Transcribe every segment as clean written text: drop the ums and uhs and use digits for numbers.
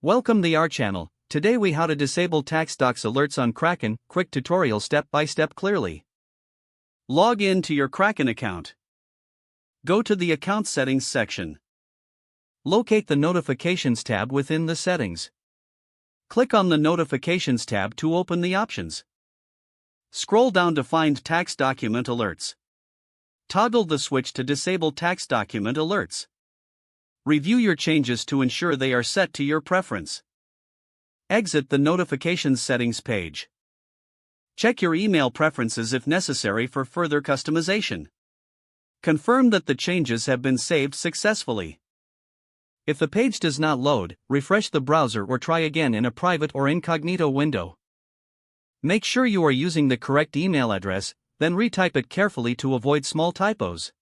Welcome to our channel. Today we how to disable tax docs alerts on Kraken. Quick tutorial step by step clearly. Log in to your Kraken account. Go to the account settings section. Locate the notifications tab within the settings. Click on the notifications tab to open the options. Scroll down to find tax document alerts. Toggle the switch to disable tax document alerts. Review your changes to ensure they are set to your preference. Exit the notifications settings page. Check your email preferences if necessary for further customization. Confirm that the changes have been saved successfully. If the page does not load, refresh the browser or try again in a private or incognito window. Make sure you are using the correct email address, then retype it carefully to avoid small typos.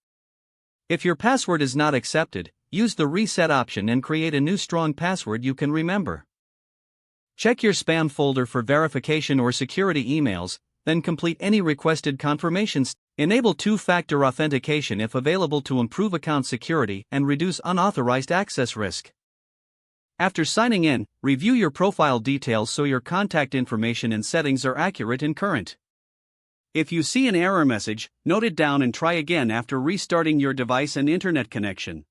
If your password is not accepted, use the reset option and create a new strong password you can remember. Check your spam folder for verification or security emails, then complete any requested confirmations. Enable two-factor authentication if available to improve account security and reduce unauthorized access risk. After signing in, review your profile details so your contact information and settings are accurate and current. If you see an error message, note it down and try again after restarting your device and internet connection.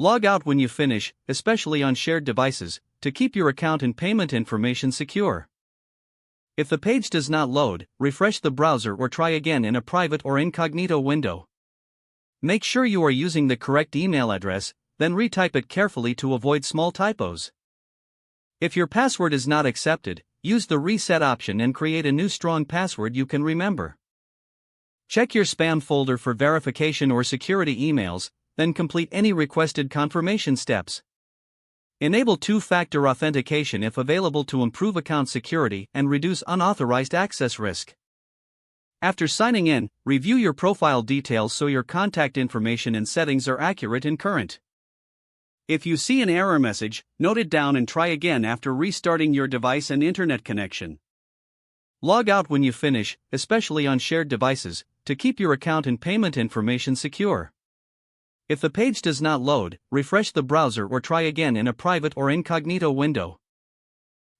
Log out when you finish, especially on shared devices, to keep your account and payment information secure. If the page does not load, refresh the browser or try again in a private or incognito window. Make sure you are using the correct email address, then retype it carefully to avoid small typos. If your password is not accepted, use the reset option and create a new strong password you can remember. Check your spam folder for verification or security emails, then complete any requested confirmation steps. Enable two-factor authentication if available to improve account security and reduce unauthorized access risk. After signing in, review your profile details so your contact information and settings are accurate and current. If you see an error message, note it down and try again after restarting your device and internet connection. Log out when you finish, especially on shared devices, to keep your account and payment information secure. If the page does not load, refresh the browser or try again in a private or incognito window.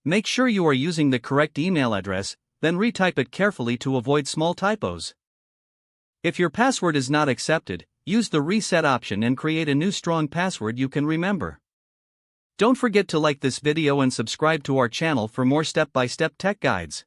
Make sure you are using the correct email address, then retype it carefully to avoid small typos. If your password is not accepted, use the reset option and create a new strong password you can remember. Don't forget to like this video and subscribe to our channel for more step-by-step tech guides.